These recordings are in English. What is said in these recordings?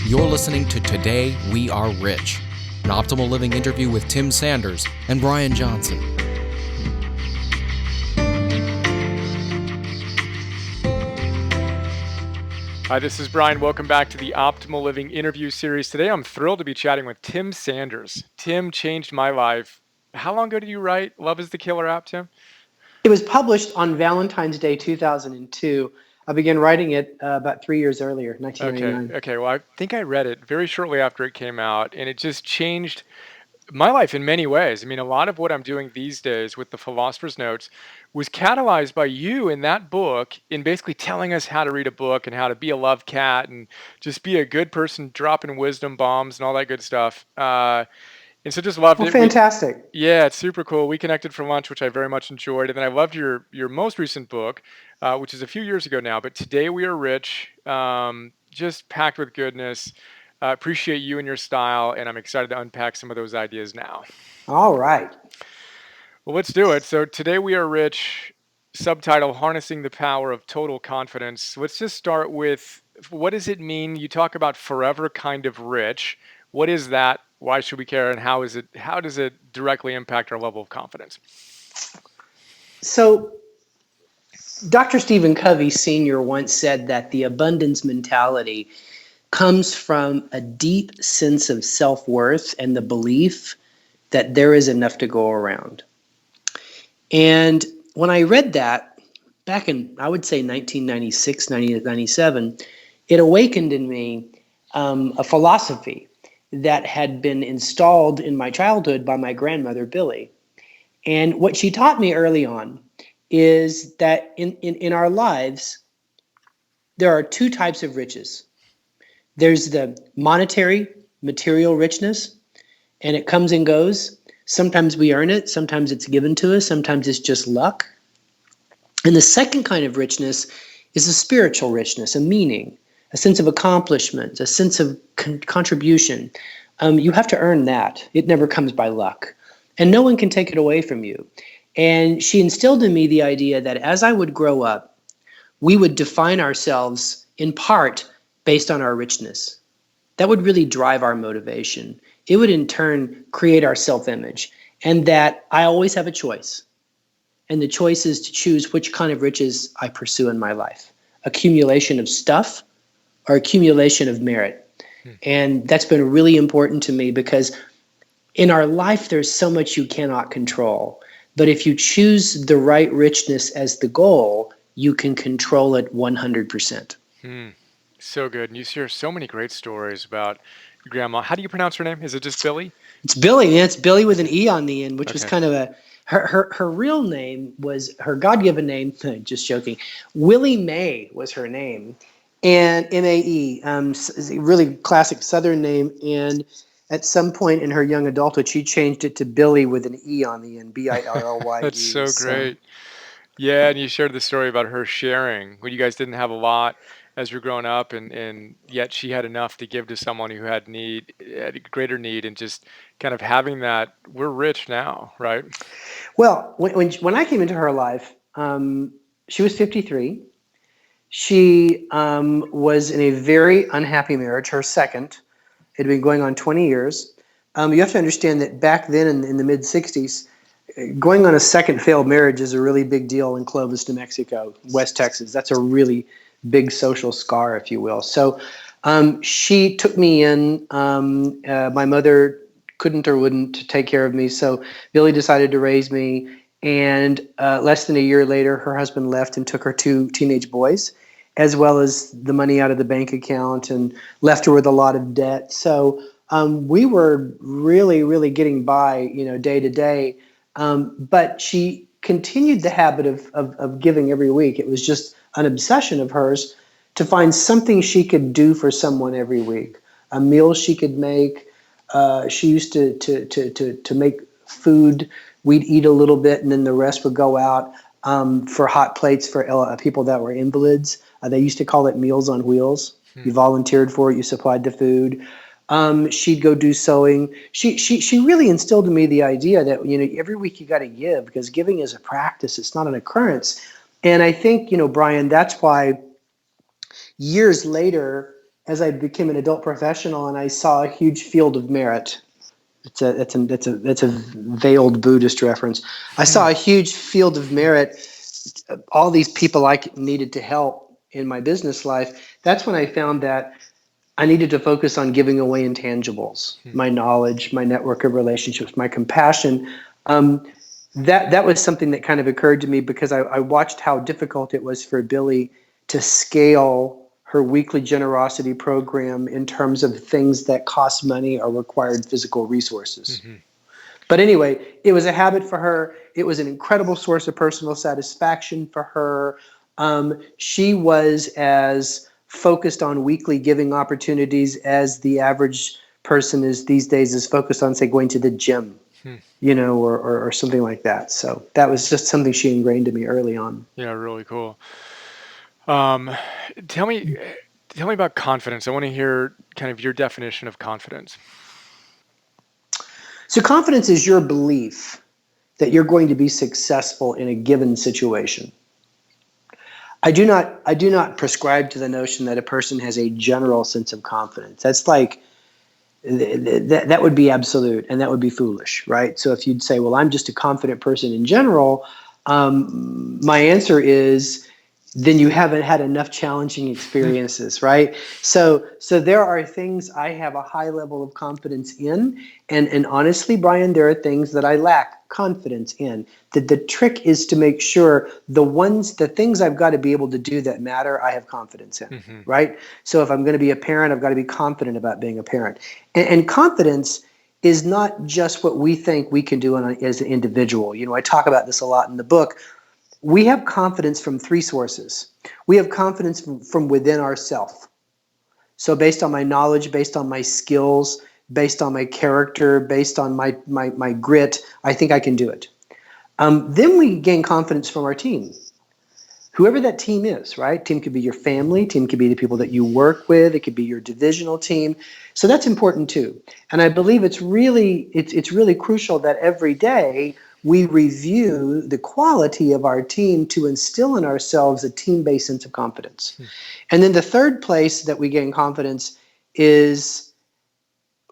You're listening to Today We Are Rich, an optimal living interview with Tim Sanders and Brian Johnson. Hi, this is Brian. Welcome back to the Optimal Living interview series. Today, I'm thrilled to be chatting with Tim Sanders. Tim changed my life. How long ago did you write Love is the Killer app, Tim? It was published on Valentine's Day 2002. I began writing it about 3 years earlier, 1999. Okay. Well, I think I read it very shortly after it came out, and it just changed my life in many ways. I mean, a lot of what I'm doing these days with the Philosopher's Notes was catalyzed by you in that book in basically telling us how to read a book and how to be a love cat and just be a good person, dropping wisdom bombs and all that good stuff. And so just loved Well, it. fantastic. Yeah, it's super cool. We connected for lunch, which I very much enjoyed. And then I loved your most recent book, which is a few years ago now. But Today We Are Rich, just packed with goodness. Appreciate you and your style, and I'm excited to unpack some of those ideas now. All right. Well, let's do it. So Today We Are Rich, subtitle, Harnessing the Power of Total Confidence. Let's just start with, what does it mean? You talk about forever kind of rich. What is that? Why should we care? And how does it directly impact our level of confidence? So, Dr. Stephen Covey Sr. once said that the abundance mentality comes from a deep sense of self-worth and the belief that there is enough to go around. And when I read that back in, I would say 1996, 1997, it awakened in me a philosophy that had been installed in my childhood by my grandmother, Billy. And what she taught me early on is that in our lives, there are two types of riches. There's the monetary, material richness, and it comes and goes. Sometimes we earn it, sometimes it's given to us, sometimes it's just luck. And the second kind of richness is a spiritual richness, a meaning, a sense of accomplishment, a sense of contribution. You have to earn that. It never comes by luck. And no one can take it away from you. And she instilled in me the idea that as I would grow up, we would define ourselves in part based on our richness. That would really drive our motivation. It would in turn create our self-image. And that I always have a choice. And the choice is to choose which kind of riches I pursue in my life. Accumulation of stuff or accumulation of merit. And that's been really important to me because in our life, there's so much you cannot control. But if you choose the right richness as the goal, you can control it 100%. So good. And you share so many great stories about your grandma. How do you pronounce her name? Is it just Billy? It's Billy. Yeah, it's Billy with an E on the end, which was Okay. kind of her real name was her God-given name, just joking. Willie Mae was her name. And M-A-E, is a really classic Southern name. And at some point in her young adulthood, she changed it to Billy with an E on the end, B-I-L-L-Y-E. That's so great. Yeah, and you shared the story about her sharing when you guys didn't have a lot as you're growing up, and yet she had enough to give to someone who had a greater need, and just kind of having that. We're rich now, right? Well, when I came into her life, she was 53. She was in a very unhappy marriage, her second. It had been going on 20 years. You have to understand that back then in the mid-'60s, going on a second failed marriage is a really big deal in Clovis, New Mexico, West Texas. That's a really big social scar, if you will. So she took me in. My mother couldn't or wouldn't take care of me, so Billy decided to raise me. And less than a year later, her husband left and took her two teenage boys, as well as the money out of the bank account, and left her with a lot of debt. So we were really, really getting by, day to day. But she continued the habit of giving every week. It was just an obsession of hers to find something she could do for someone every week. A meal she could make. She used to make food. We'd eat a little bit, and then the rest would go out for hot plates for people that were invalids. They used to call it Meals on Wheels. You volunteered for it. You supplied the food. She'd go do sewing. She really instilled in me the idea that every week you got to give, because giving is a practice. It's not an occurrence. And I think Brian, that's why years later, as I became an adult professional and I saw a huge field of merit. That's a veiled Buddhist reference. I saw a huge field of merit, all these people I needed to help in my business life. That's when I found that I needed to focus on giving away intangibles, my knowledge, my network of relationships, my compassion. That was something that kind of occurred to me because I watched how difficult it was for Billy to scale her weekly generosity program in terms of things that cost money or required physical resources. Mm-hmm. But anyway, it was a habit for her. It was an incredible source of personal satisfaction for her. She was as focused on weekly giving opportunities as the average person is these days is focused on, say, going to the gym, or something like that. So that was just something she ingrained in me early on. Yeah, really cool. Um, tell me, tell me about confidence. I want to hear kind of your definition of confidence. So confidence is your belief that you're going to be successful in a given situation. I do not prescribe to the notion that a person has a general sense of confidence. That's like that would be absolute and that would be foolish, right? So if you'd say, well, I'm just a confident person in general, my answer is then you haven't had enough challenging experiences, right? So there are things I have a high level of confidence in, and honestly, Brian, there are things that I lack confidence in. The trick is to make sure the things I've got to be able to do that matter, I have confidence in, Mm-hmm. right? So if I'm going to be a parent, I've got to be confident about being a parent. And confidence is not just what we think we can do as an individual. I talk about this a lot in the book. We have confidence from three sources. We have confidence from within ourselves. So based on my knowledge, based on my skills, based on my character, based on my grit, I think I can do it. Then we gain confidence from our team. Whoever that team is, right? Team could be your family. Team could be the people that you work with. It could be your divisional team. So that's important too. And I believe it's really crucial that every day we review the quality of our team to instill in ourselves a team-based sense of confidence. And then the third place that we gain confidence is,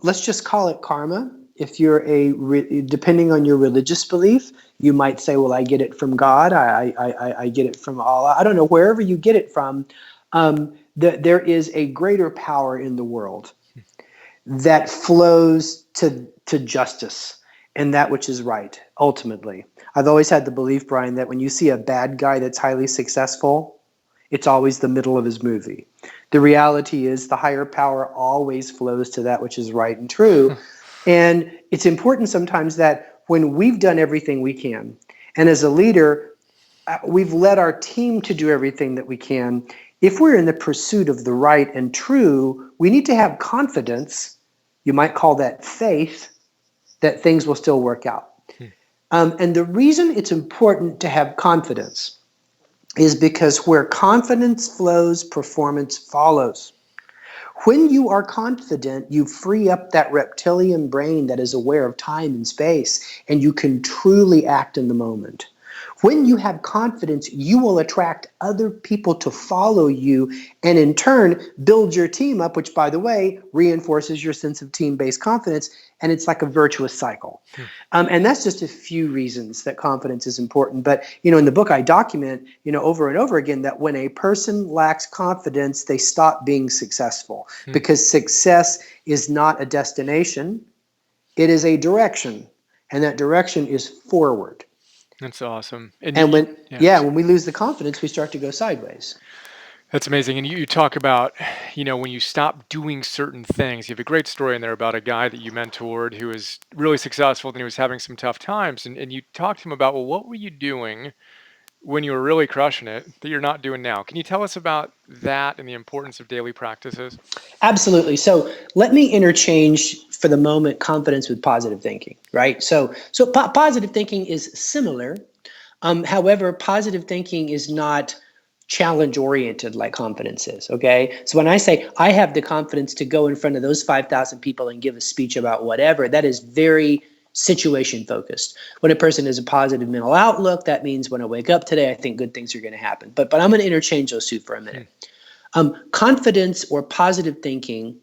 let's just call it karma. If you're depending on your religious belief, you might say, well, I get it from God. I get it from Allah. I don't know, wherever you get it from, there is a greater power in the world that flows to justice and that which is right, ultimately. I've always had the belief, Brian, that when you see a bad guy that's highly successful, it's always the middle of his movie. The reality is the higher power always flows to that which is right and true. And it's important sometimes that when we've done everything we can, and as a leader, we've led our team to do everything that we can, if we're in the pursuit of the right and true, we need to have confidence, you might call that faith, that things will still work out. And the reason it's important to have confidence is because where confidence flows, performance follows. When you are confident, you free up that reptilian brain that is aware of time and space, and you can truly act in the moment. When you have confidence, you will attract other people to follow you and in turn build your team up, which, by the way, reinforces your sense of team-based confidence. And it's like a virtuous cycle. And that's just a few reasons that confidence is important. But, in the book, I document, over and over again that when a person lacks confidence, they stop being successful because success is not a destination. It is a direction. And that direction is forward. That's awesome. And when we lose the confidence, we start to go sideways. That's amazing. And you talk about, when you stop doing certain things. You have a great story in there about a guy that you mentored who was really successful and he was having some tough times. And you talked to him about, well, what were you doing when you were really crushing it that you're not doing now? Can you tell us about that and the importance of daily practices? Absolutely. So let me interchange for the moment confidence with positive thinking, right? So positive thinking is similar. However, positive thinking is not challenge oriented like confidence is. Okay. So when I say I have the confidence to go in front of those 5,000 people and give a speech about whatever, that is very situation focused. When a person has a positive mental outlook, that means when I wake up today, I think good things are going to happen. But I'm going to interchange those two for a minute. Confidence or positive thinking,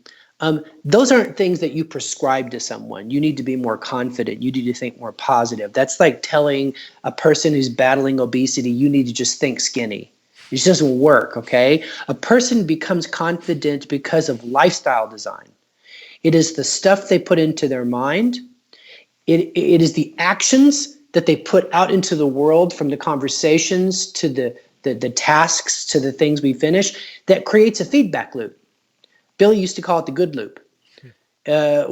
those aren't things that you prescribe to someone. You need to be more confident. You need to think more positive. That's like telling a person who's battling obesity, you need to just think skinny. It just doesn't work, okay? A person becomes confident because of lifestyle design. It is the stuff they put into their mind. It is the actions that they put out into the world, from the conversations to the tasks to the things we finish, that creates a feedback loop. Billy used to call it the good loop.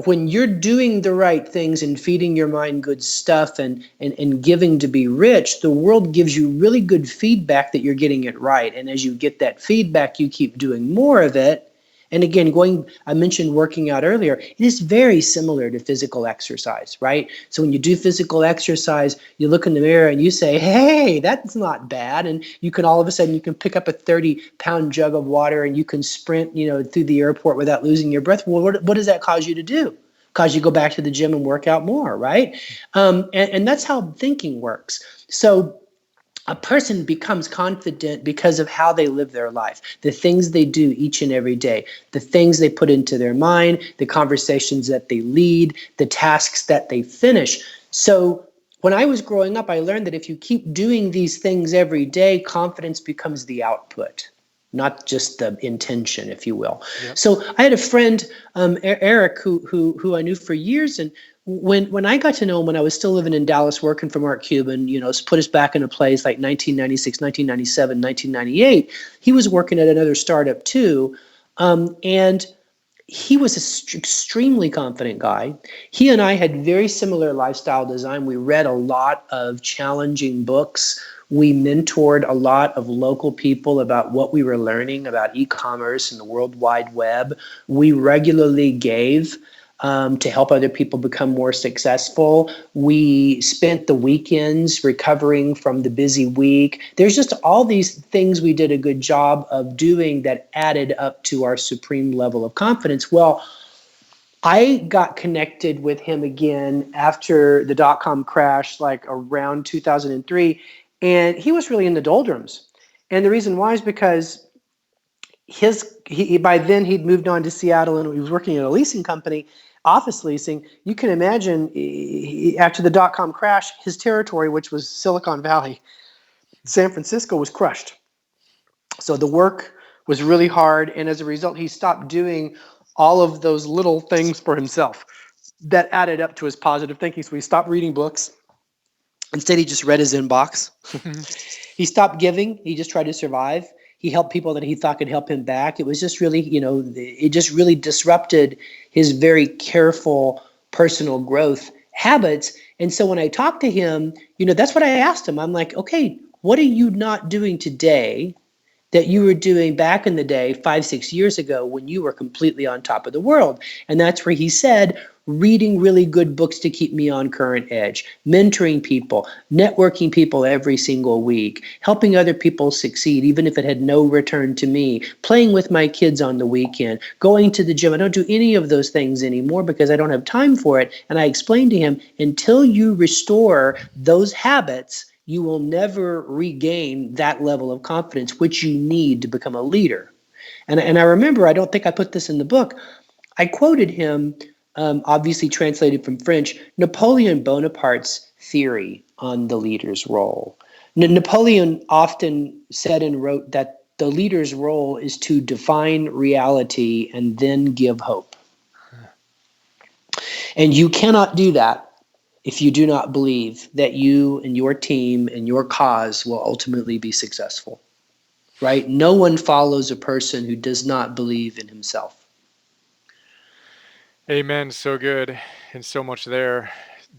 When you're doing the right things and feeding your mind good stuff and giving to be rich, the world gives you really good feedback that you're getting it right. And as you get that feedback, you keep doing more of it. And again, I mentioned working out earlier. It is very similar to physical exercise, right? So when you do physical exercise, you look in the mirror and you say, hey, that's not bad. And you can all of a sudden, you can pick up a 30-pound jug of water and you can sprint, through the airport without losing your breath. Well, what does that cause you to do? Cause you go back to the gym and work out more, right? And that's how thinking works. So a person becomes confident because of how they live their life, the things they do each and every day, the things they put into their mind, the conversations that they lead, the tasks that they finish. So when I was growing up, I learned that if you keep doing these things every day, confidence becomes the output, not just the intention, if you will. Yep. So I had a friend, Eric, who I knew for years, and when I got to know him when I was still living in Dallas working for Mark Cuban, put us back in a place like 1996, 1997, 1998, he was working at another startup too. And he was an extremely confident guy. He and I had very similar lifestyle design. We read a lot of challenging books. We mentored a lot of local people about what we were learning about e-commerce and the World Wide Web. We regularly gave to help other people become more successful. We spent the weekends recovering from the busy week. There's just all these things we did a good job of doing that added up to our supreme level of confidence. Well, I got connected with him again after the dot-com crash, like around 2003, and he was really in the doldrums. And the reason why is because by then he'd moved on to Seattle and he was working at a leasing company, office leasing. You can imagine after the dot-com crash, his territory, which was Silicon Valley, San Francisco, was crushed. So the work was really hard. And as a result, he stopped doing all of those little things for himself that added up to his positive thinking. So he stopped reading books. Instead, he just read his inbox. He stopped giving. He just tried to survive. He helped people that he thought could help him back. It was just really, it just really disrupted his very careful personal growth habits. And so when I talked to him, that's what I asked him. I'm like, okay, what are you not doing today that you were doing back in the day, 5-6 years ago, when you were completely on top of the world? And that's where he said, reading really good books to keep me on current edge, mentoring people, networking people every single week, helping other people succeed, even if it had no return to me, playing with my kids on the weekend, going to the gym. I don't do any of those things anymore because I don't have time for it. And I explained to him, until you restore those habits, you will never regain that level of confidence, which you need to become a leader. And I remember, I don't think I put this in the book, I quoted him, obviously translated from French, Napoleon Bonaparte's theory on the leader's role. Napoleon often said and wrote that the leader's role is to define reality and then give hope. And you cannot do that if you do not believe that you and your team and your cause will ultimately be successful, right? No one follows a person who does not believe in himself. Amen. So good. And so much there.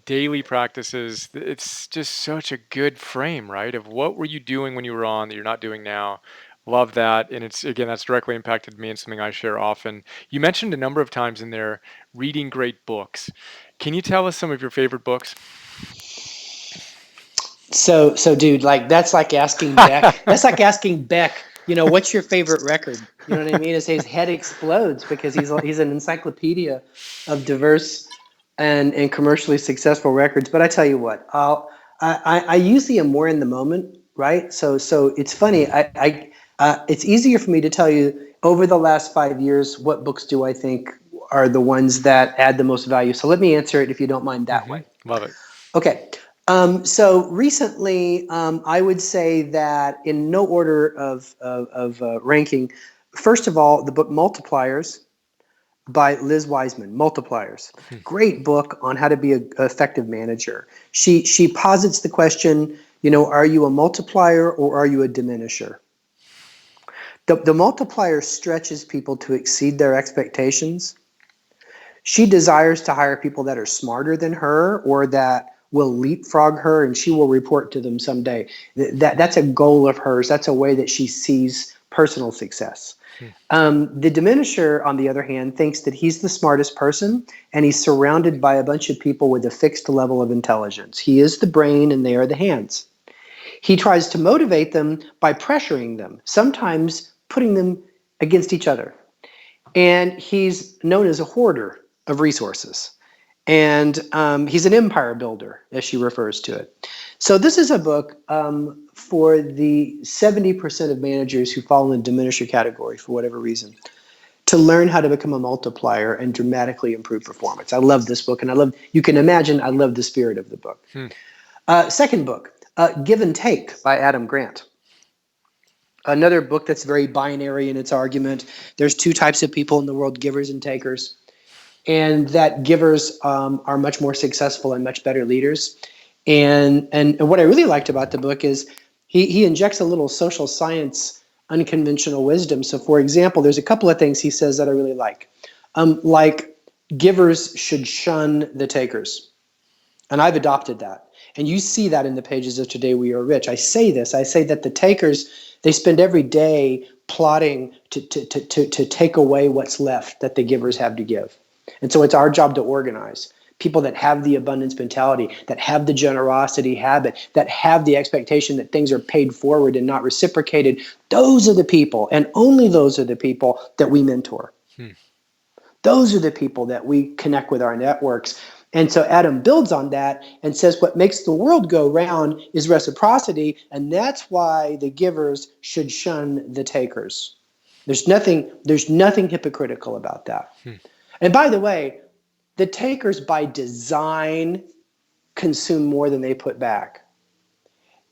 Daily practices. It's just such a good frame, right? Of what were you doing when you were on that you're not doing now. Love that. And it's, again, that's directly impacted me and something I share often. You mentioned a number of times in there reading great books. Can you tell us some of your favorite books? So dude, like that's like asking Beck. That's like asking Beck, what's your favorite record? You know what I mean? His head explodes because he's an encyclopedia of diverse and commercially successful records. But I tell you what, I usually am more in the moment, right? So it's funny. It's easier for me to tell you over the last 5 years, what books do I think are the ones that add the most value? So let me answer it, if you don't mind, that way. Love it. Okay. So recently, I would say that in no order of ranking, first of all, the book Multipliers by Liz Wiseman, Multipliers. Great book on how to be an effective manager. She posits the question, are you a multiplier or are you a diminisher? The multiplier stretches people to exceed their expectations. She desires to hire people that are smarter than her or that will leapfrog her, and she will report to them someday. That's a goal of hers. That's a way that she sees personal success. The diminisher, on the other hand, thinks that he's the smartest person and he's surrounded by a bunch of people with a fixed level of intelligence. He is the brain and they are the hands. He tries to motivate them by pressuring them, sometimes putting them against each other. And he's known as a hoarder of resources. And he's an empire builder, as she refers to it. So this is a book for the 70% of managers who fall in the diminisher category for whatever reason, to learn how to become a multiplier and dramatically improve performance. I love this book, and you can imagine I love the spirit of the book. Second book, Give and Take by Adam Grant. Another book that's very binary in its argument. There's two types of people in the world, givers and takers. And that givers are much more successful and much better leaders. And what I really liked about the book is he injects a little social science unconventional wisdom. So, for example, there's a couple of things he says that I really like. Like givers should shun the takers. And I've adopted that. And you see that in the pages of Today We Are Rich. I say that the takers, they spend every day plotting to take away what's left that the givers have to give. And so it's our job to organize people that have the abundance mentality, that have the generosity habit, that have the expectation that things are paid forward and not reciprocated. Those are the people, and only those are the people that we mentor. Those are the people that we connect with our networks. And so Adam builds on that and says what makes the world go round is reciprocity, and that's why the givers should shun the takers. There's nothing hypocritical about that. And by the way, the takers by design consume more than they put back.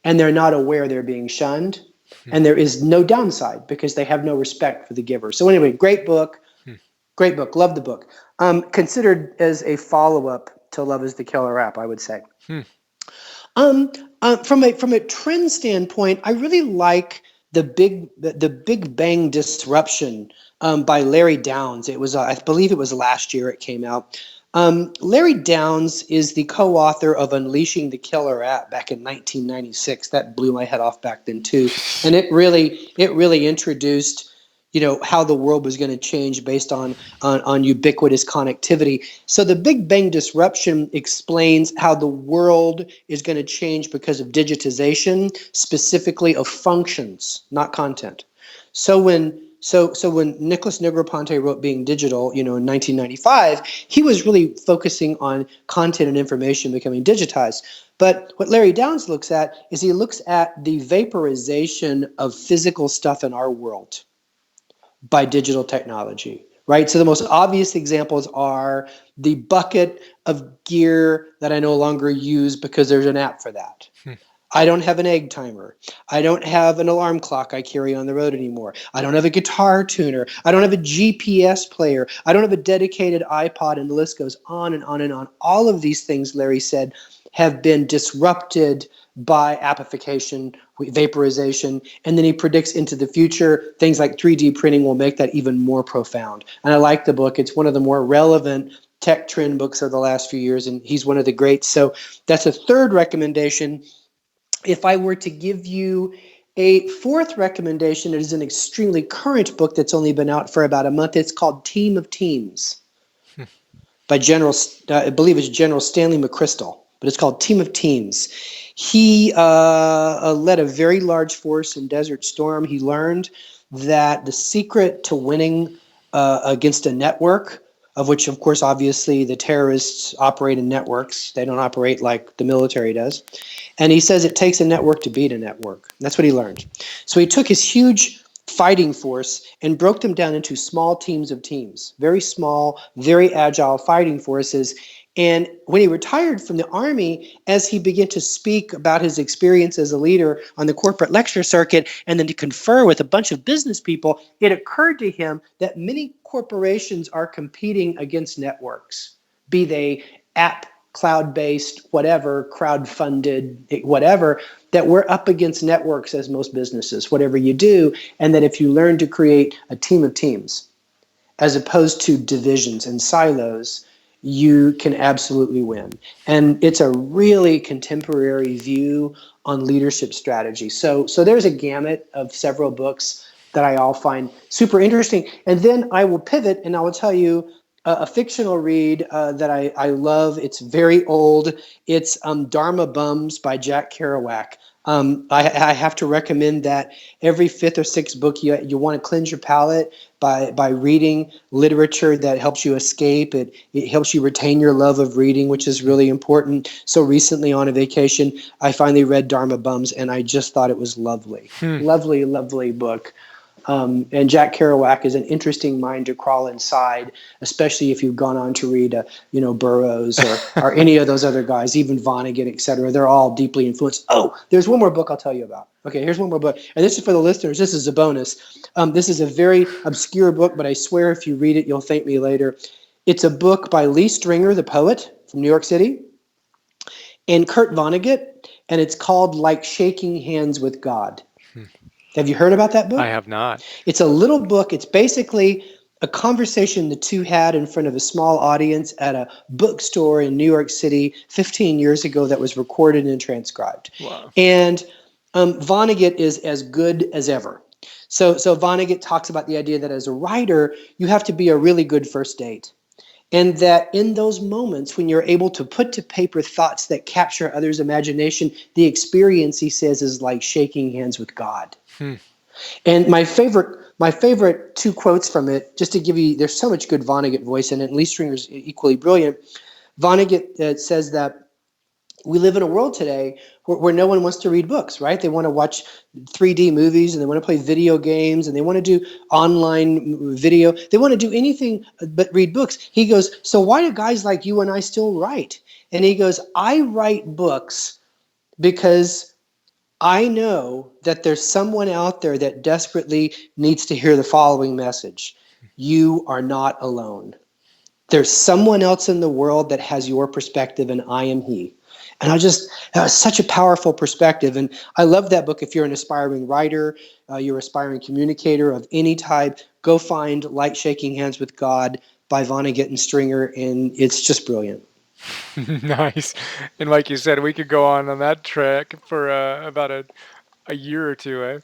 And they're not aware they're being shunned. And there is no downside because they have no respect for the giver. So anyway, great book. Great book. Love the book. Considered as a follow-up to Love is the Killer app, I would say. From a trend standpoint, I really like the Big Bang Disruption by Larry Downs. It was, I believe it was last year it came out. Larry Downs is the co-author of Unleashing the Killer app back in 1996. That blew my head off back then too. And it really introduced how the world was going to change based on ubiquitous connectivity. So the Big Bang Disruption explains how the world is going to change because of digitization, specifically of functions, not content. So when Nicholas Negroponte wrote Being Digital, in 1995, he was really focusing on content and information becoming digitized. But what Larry Downs looks at is he looks at the vaporization of physical stuff in our world by digital technology, right? So the most obvious examples are the bucket of gear that I no longer use because there's an app for that. I don't have an egg timer. I don't have an alarm clock I carry on the road anymore. I don't have a guitar tuner. I don't have a GPS player. I don't have a dedicated iPod, and the list goes on and on and on. All of these things, Larry said, have been disrupted by appification, vaporization, and then he predicts into the future things like 3D printing will make that even more profound. And I like the book. It's one of the more relevant tech trend books of the last few years, and he's one of the greats. So that's a third recommendation. If I were to give you a fourth recommendation, it is an extremely current book that's only been out for about a month. It's called Team of Teams by I believe it's General Stanley McChrystal, but it's called Team of Teams. He led a very large force in Desert Storm. He learned that the secret to winning against a network, of which, of course, obviously the terrorists operate in networks. They don't operate like the military does. And he says it takes a network to beat a network. That's what he learned. So he took his huge fighting force and broke them down into small teams of teams, very small, very agile fighting forces. And when he retired from the Army, as he began to speak about his experience as a leader on the corporate lecture circuit and then to confer with a bunch of business people, it occurred to him that many corporations are competing against networks, be they app, cloud-based, whatever, crowd-funded, whatever, that we're up against networks as most businesses, whatever you do, and that if you learn to create a team of teams, as opposed to divisions and silos, you can absolutely win. And it's a really contemporary view on leadership strategy. So there's a gamut of several books that I all find super interesting. And then I will pivot and I will tell you a fictional read that I love. It's very old. It's Dharma Bums by Jack Kerouac. I have to recommend that every fifth or sixth book you want to cleanse your palate by reading literature that helps you escape. It helps you retain your love of reading, which is really important. So recently on a vacation, I finally read Dharma Bums, and I just thought it was lovely. Lovely, lovely book. And Jack Kerouac is an interesting mind to crawl inside, especially if you've gone on to read, Burroughs or any of those other guys, even Vonnegut, et cetera. They're all deeply influenced. Oh, there's one more book I'll tell you about. Okay, here's one more book. And this is for the listeners. This is a bonus. This is a very obscure book, but I swear if you read it, you'll thank me later. It's a book by Lee Stringer, the poet from New York City, and Kurt Vonnegut, and it's called Like Shaking Hands with God. Have you heard about that book? I have not. It's a little book. It's basically a conversation the two had in front of a small audience at a bookstore in New York City 15 years ago that was recorded and transcribed. Wow. And Vonnegut is as good as ever. So Vonnegut talks about the idea that as a writer, you have to be a really good first date. And that in those moments when you're able to put to paper thoughts that capture others' imagination, the experience, he says, is like shaking hands with God. And my favorite two quotes from it, just to give you, there's so much good Vonnegut voice in it, and Lee Stringer's equally brilliant. Vonnegut says that we live in a world today where no one wants to read books, right? They want to watch 3D movies and they want to play video games and they want to do online video. They want to do anything but read books. He goes, so why do guys like you and I still write? And he goes, I write books because I know that there's someone out there that desperately needs to hear the following message. You are not alone. There's someone else in the world that has your perspective, and I am he. And that was such a powerful perspective. And I love that book. If you're an aspiring writer, you're an aspiring communicator of any type, go find Like Shaking Hands with God by Vonnegut and Stringer, and it's just brilliant. Nice. And like you said, we could go on that track for about a year or two, eh?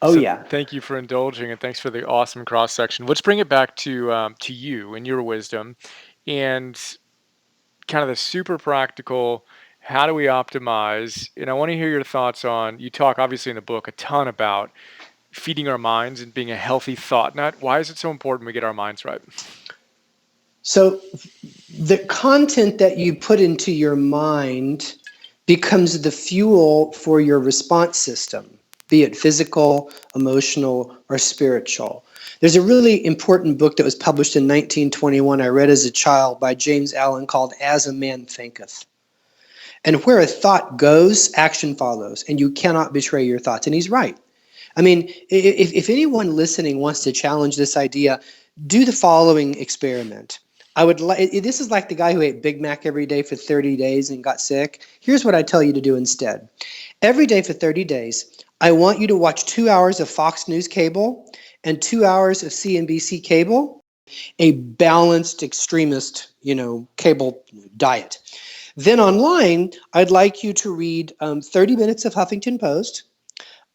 Oh, So yeah. thank you for indulging, and thanks for the awesome cross section. Let's bring it back to you and your wisdom, and kind of the super practical. How do we optimize? And I want to hear your thoughts on. You talk obviously in the book a ton about feeding our minds and being a healthy thought nut. Why is it so important we get our minds right? So the content that you put into your mind becomes the fuel for your response system, be it physical, emotional, or spiritual. There's a really important book that was published in 1921 I read as a child by James Allen called As a Man Thinketh. And where a thought goes, action follows, and you cannot betray your thoughts. And he's right. I mean, if anyone listening wants to challenge this idea, do the following experiment. This is like the guy who ate Big Mac every day for 30 days and got sick. Here's what I tell you to do instead. Every day for 30 days, I want you to watch 2 hours of Fox News cable and 2 hours of CNBC cable, a balanced extremist, cable diet. Then online, I'd like you to read 30 minutes of Huffington Post,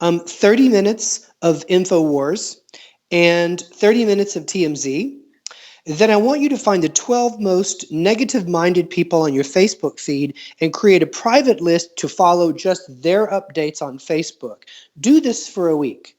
30 minutes of InfoWars, and 30 minutes of TMZ. Then I want you to find the 12 most negative-minded people on your Facebook feed and create a private list to follow just their updates on Facebook. Do this for a week.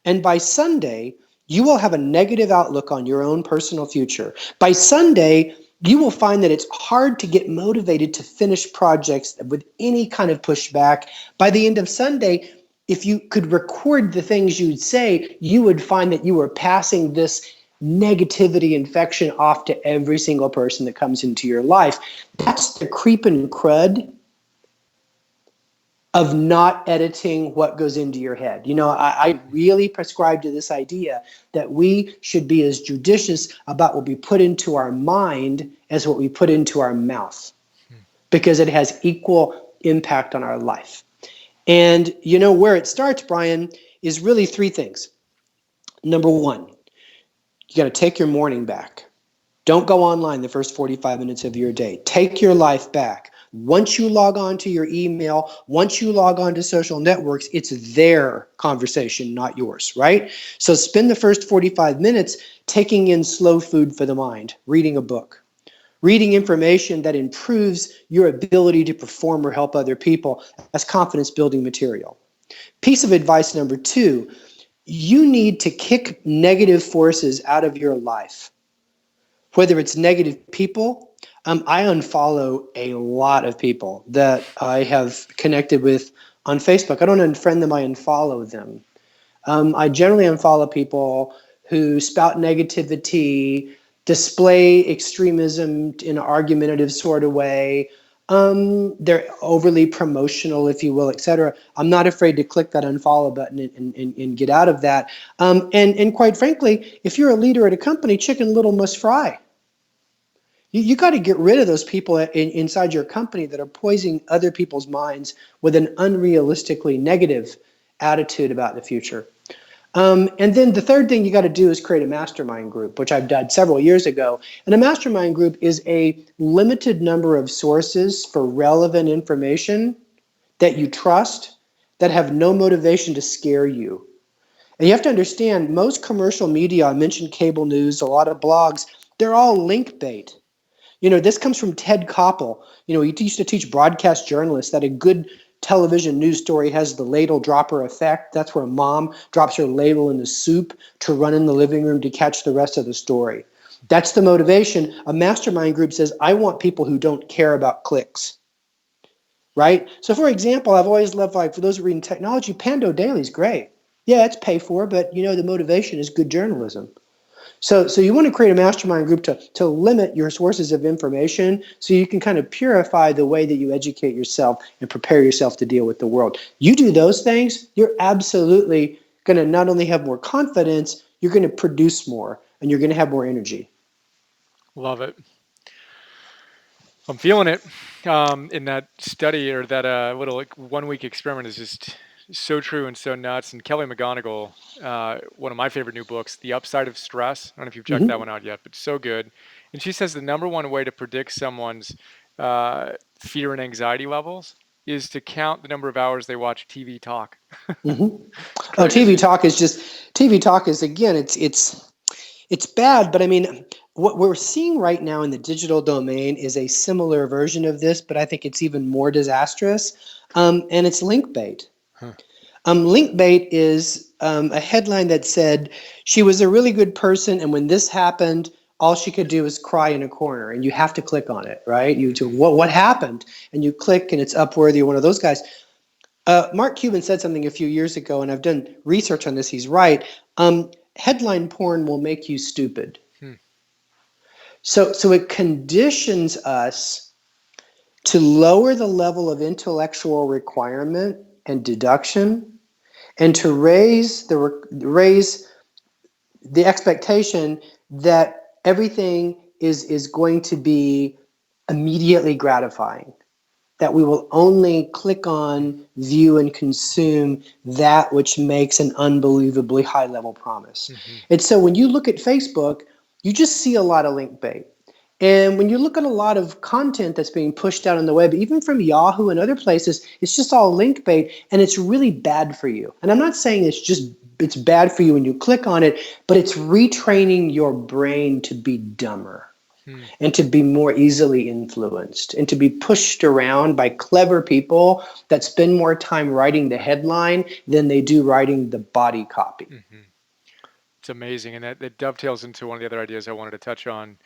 And by Sunday, you will have a negative outlook on your own personal future. By Sunday, you will find that it's hard to get motivated to finish projects with any kind of pushback. By the end of Sunday, if you could record the things you'd say, you would find that you were passing this negativity infection off to every single person that comes into your life. That's the creeping crud of not editing what goes into your head. I really prescribe to this idea that we should be as judicious about what we put into our mind as what we put into our mouth, because it has equal impact on our life. And where it starts, Brian, is really three things. Number one, you got to take your morning back. Don't go online the first 45 minutes of your day. Take your life back. Once you log on to your email, once you log on to social networks, it's their conversation, not yours, right? So spend the first 45 minutes taking in slow food for the mind, reading a book, reading information that improves your ability to perform or help other people as confidence building material. Piece of advice number two, you need to kick negative forces out of your life. Whether it's negative people, I unfollow a lot of people that I have connected with on Facebook. I don't unfriend them, I unfollow them. I generally unfollow people who spout negativity, display extremism in an argumentative sort of way. They're overly promotional, if you will, etc. I'm not afraid to click that unfollow button and get out of that. And quite frankly, if you're a leader at a company, Chicken Little must fry. You got to get rid of those people inside your company that are poisoning other people's minds with an unrealistically negative attitude about the future. And then the third thing you got to do is create a mastermind group, which I've done several years ago. And a mastermind group is a limited number of sources for relevant information that you trust, that have no motivation to scare you. And you have to understand, most commercial media, I mentioned cable news, a lot of blogs, they're all link bait. This comes from Ted Koppel. He used to teach broadcast journalists that a good television news story has the ladle dropper effect. That's where mom drops her ladle in the soup to run in the living room to catch the rest of the story. That's the motivation. A mastermind group says, I want people who don't care about clicks. Right? So for example, I've always loved, for those reading technology, Pando Daily is great. Yeah, it's pay for, but the motivation is good journalism. So you want to create a mastermind group to limit your sources of information so you can kind of purify the way that you educate yourself and prepare yourself to deal with the world. You do those things, you're absolutely going to not only have more confidence, you're going to produce more and you're going to have more energy. Love it. I'm feeling it. In that study, or that little 1 week experiment, is just so true and so nuts. And Kelly McGonigal, one of my favorite new books, The Upside of Stress. I don't know if you've checked that one out yet, but so good. And she says the number one way to predict someone's fear and anxiety levels is to count the number of hours they watch TV talk. Mm-hmm. It's Oh, crazy. TV talk is, again, it's bad, but I mean, what we're seeing right now in the digital domain is a similar version of this, but I think it's even more disastrous. And it's link bait. Huh. Link bait is a headline that said she was a really good person, and when this happened, all she could do was cry in a corner, and you have to click on it, right? You to what happened, and you click, and it's Upworthy or one of those guys. Mark Cuban said something a few years ago, and I've done research on this. He's right. Headline porn will make you stupid. Hmm. So it conditions us to lower the level of intellectual requirement and deduction, and to raise the expectation that everything is going to be immediately gratifying. That we will only click on, view, and consume that which makes an unbelievably high-level promise. Mm-hmm. And so when you look at Facebook, you just see a lot of link bait. And when you look at a lot of content that's being pushed out on the web, even from Yahoo and other places, it's just all link bait, and it's really bad for you. And I'm not saying it's bad for you when you click on it, but it's retraining your brain to be dumber. And to be more easily influenced and to be pushed around by clever people that spend more time writing the headline than they do writing the body copy. Mm-hmm. It's amazing. And that dovetails into one of the other ideas I wanted to touch on.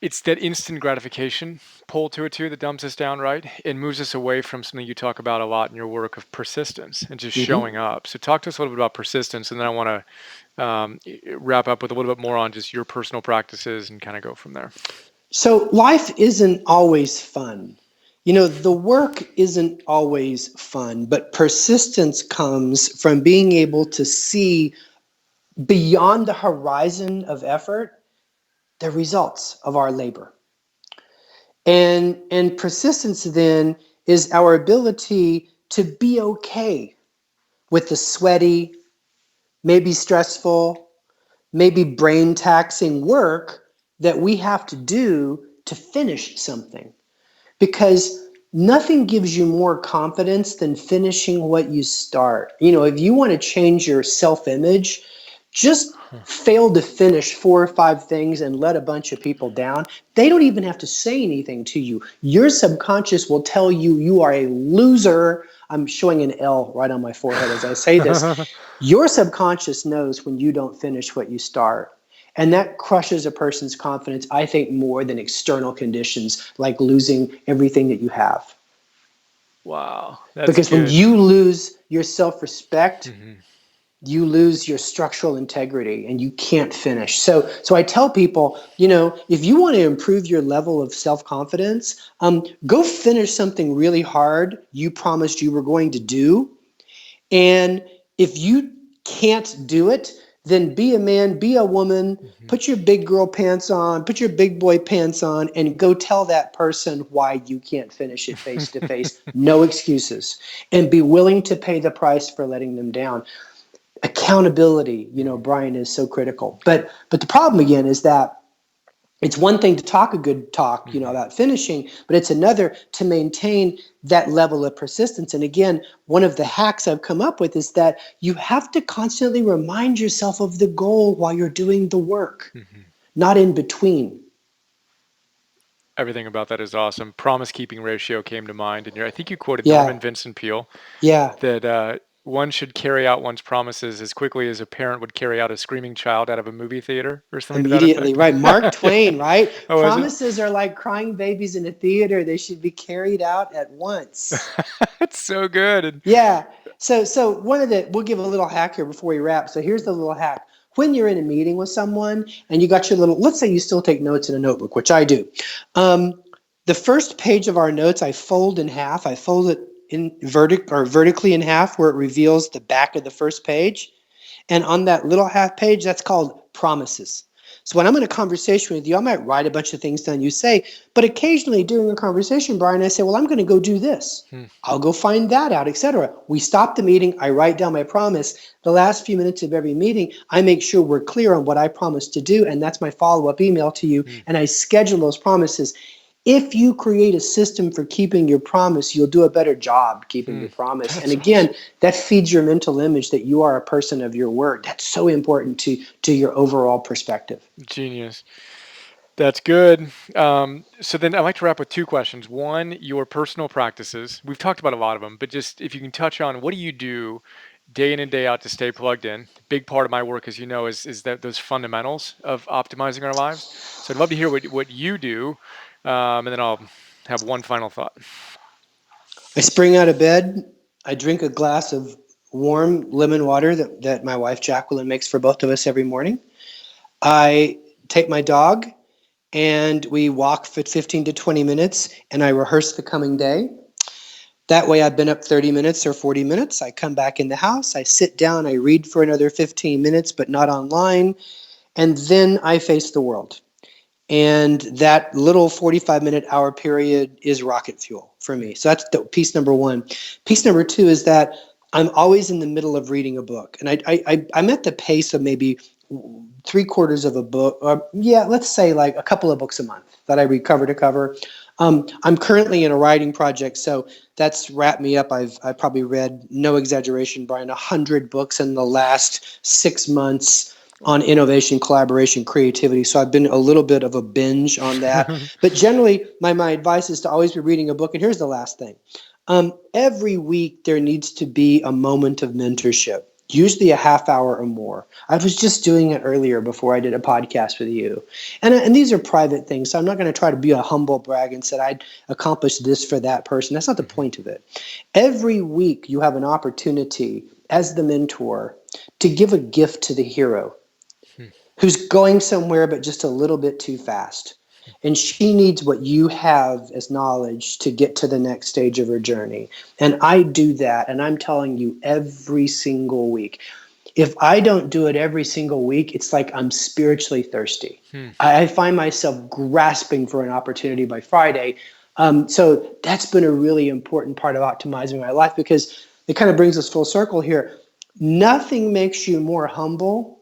it's that instant gratification pull to it too that dumbs us down, right? It moves us away from something you talk about a lot in your work of persistence and just Mhm. showing up. So talk to us a little bit about persistence, and then I want to wrap up with a little bit more on just your personal practices and kind of go from there. So life isn't always fun. The work isn't always fun, but persistence comes from being able to see beyond the horizon of effort the results of our labor. And persistence then is our ability to be okay with the sweaty, maybe stressful, maybe brain taxing work that we have to do to finish something. Because nothing gives you more confidence than finishing what you start. If you want to change your self image, just fail to finish 4 or 5 things and let a bunch of people down. They don't even have to say anything to you. Your subconscious will tell you you are a loser. I'm showing an L right on my forehead as I say this. Your subconscious knows when you don't finish what you start. And that crushes a person's confidence, I think, more than external conditions like losing everything that you have. Wow, that's Because when good. you lose your self respect, Hmm. you lose your structural integrity and you can't finish. So I tell people, if you want to improve your level of self confidence, go finish something really hard you promised you were going to do. And if you can't do it, then be a man, be a woman, Hmm. put your big girl pants on, put your big boy pants on, and go tell that person why you can't finish it face to face. No excuses. And be willing to pay the price for letting them down. Accountability, Brian, is so critical. But the problem again is that it's one thing to talk a good talk, Hmm. about finishing, but it's another to maintain that level of persistence. And again, one of the hacks I've come up with is that you have to constantly remind yourself of the goal while you're doing the work, Hmm. not in between. Everything about that is awesome. Promise keeping ratio came to mind, and I think you quoted Yeah, Norman Vincent Peale yeah. that one should carry out one's promises as quickly as a parent would carry out a screaming child out of a movie theater, or something to that Immediately, effect. right. Mark Yeah. Twain, right? Oh, is it? Promises are like crying babies in a theater. They should be carried out at once. It's so good. And Yeah. So we'll give a little hack here before we wrap. So here's the little hack. When you're in a meeting with someone and you got your let's say you still take notes in a notebook, which I do. The first page of our notes, I fold in half. I fold it in vertically in half where it reveals the back of the first page. And on that little half page, that's called promises. So when I'm in a conversation with you, I might write a bunch of things down you say, but occasionally during a conversation, Brian, I say, well, I'm going to go do this. hmm. I'll go find that out, etc. We stop the meeting. I write down my promise. The last few minutes of every meeting, I make sure we're clear on what I promised to do, and that's my follow-up email to you. Hmm. And I schedule those promises. If you create a system for keeping your promise, you'll do a better job keeping Hmm. your promise. And That's awesome. again, that feeds your mental image that you are a person of your word. That's so important to your overall perspective. Genius. That's good. So then I'd like to wrap with two questions. One, your personal practices. We've talked about a lot of them, but just if you can touch on what do you do day in and day out to stay plugged in? Big part of my work, as you know, is that those fundamentals of optimizing our lives. So I'd love to hear what you do, and then I'll have one final thought. I spring out of bed. I drink a glass of warm lemon water that my wife Jacqueline makes for both of us every morning. I take my dog and we walk for 15 to 20 minutes and I rehearse the coming day. That way I've been up 30 minutes or 40 minutes. I come back in the house, I sit down, I read for another 15 minutes, but not online. And then I face the world. And that little 45-minute hour period is rocket fuel for me. So that's piece number one. Piece number two is that I'm always in the middle of reading a book. And I'm at the pace of maybe 3/4 of a book, or yeah, let's say like a couple of books a month that I read cover to cover. I'm currently in a writing project, so that's wrapped me up. I've probably read, no exaggeration, Brian, 100 books in the last 6 months on innovation, collaboration, creativity. So I've been a little bit of a binge on that. But generally, my advice is to always be reading a book. And here's the last thing. Every week, there needs to be a moment of mentorship. usually a half hour or more. I was just doing it earlier before I did a podcast with you. And these are private things, so I'm not going to try to be a humble brag and say I'd accomplish this for that person. That's not the point of it. Every week you have an opportunity as the mentor to give a gift to the hero who's going somewhere but just a little bit too fast. And she needs what you have as knowledge to get to the next stage of her journey. And I do that, and I'm telling you every single week. If I don't do it every single week, it's like I'm spiritually thirsty. I find myself grasping for an opportunity by Friday. So that's been a really important part of optimizing my life, because it kind of brings us full circle here. Nothing makes you more humble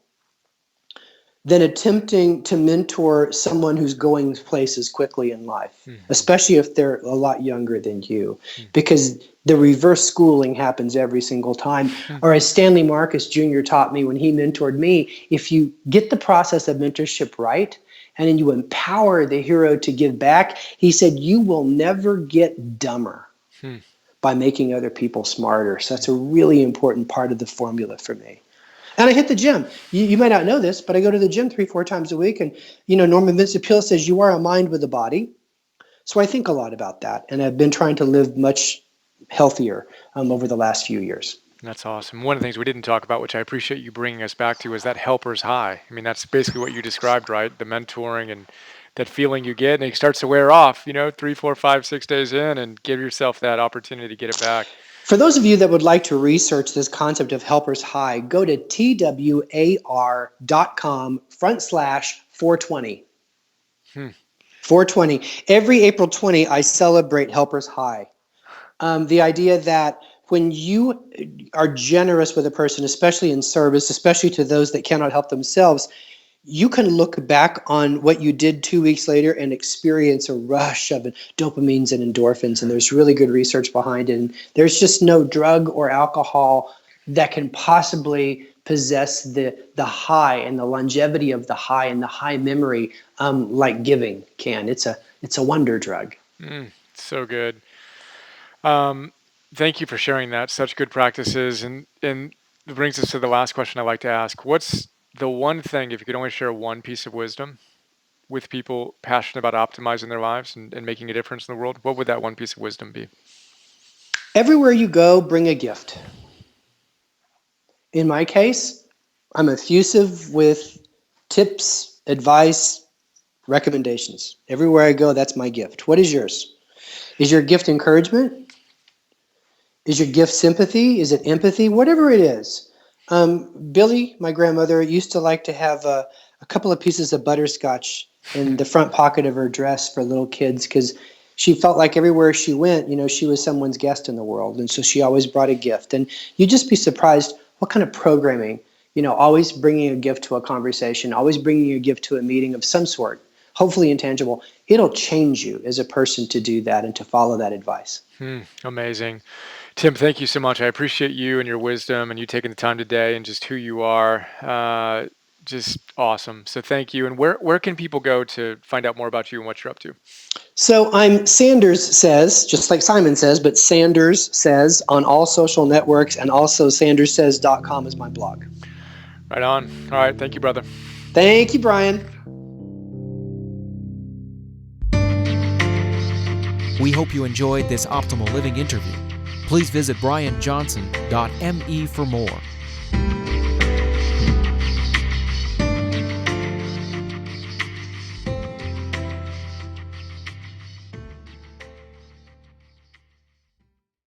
than attempting to mentor someone who's going places quickly in life, especially if they're a lot younger than you, because the reverse schooling happens every single time. Or as Stanley Marcus Jr. taught me when he mentored me, if you get the process of mentorship right, and then you empower the hero to give back, he said, you will never get dumber by making other people smarter. So that's a really important part of the formula for me. And I hit the gym. You might not know this, but I go to the gym 3-4 times a week. And, Norman Vincent Peale says you are a mind with a body. So I think a lot about that. And I've been trying to live much healthier over the last few years. That's awesome. One of the things we didn't talk about, which I appreciate you bringing us back to, is that helper's high. I mean, that's basically what you described, right? The mentoring and that feeling you get, and it starts to wear off, 3, 4, 5, 6 days in, and give yourself that opportunity to get it back. For those of you that would like to research this concept of helper's high, go to twar.com/420. 420. Every April 20, I celebrate helper's high. The idea that when you are generous with a person, especially in service, especially to those that cannot help themselves, you can look back on what you did 2 weeks later and experience a rush of dopamines and endorphins. And there's really good research behind it. And there's just no drug or alcohol that can possibly possess the high and the longevity of the high and the high memory like giving can. It's a wonder drug. So good. Thank you for sharing that. Such good practices. And it brings us to the last question I like to ask. What's the one thing, if you could only share one piece of wisdom with people passionate about optimizing their lives and making a difference in the world, what would that one piece of wisdom be? Everywhere you go, bring a gift. In my case, I'm effusive with tips, advice, recommendations. Everywhere I go, that's my gift. What is yours? Is your gift encouragement? Is your gift sympathy? Is it empathy? Whatever it is. Billy, my grandmother, used to like to have a couple of pieces of butterscotch in the front pocket of her dress for little kids, because she felt like everywhere she went, she was someone's guest in the world. And so she always brought a gift. And you'd just be surprised what kind of programming, always bringing a gift to a conversation, always bringing a gift to a meeting of some sort, hopefully intangible. It'll change you as a person to do that and to follow that advice. Amazing. Tim, thank you so much. I appreciate you and your wisdom and you taking the time today and just who you are. Just awesome. So thank you. And where can people go to find out more about you and what you're up to? So I'm Sanders Says, just like Simon Says, but Sanders Says on all social networks, and also sanderssays.com is my blog. Right on. All right. Thank you, brother. Thank you, Brian. We hope you enjoyed this Optimal Living interview. Please visit brianjohnson.me for more.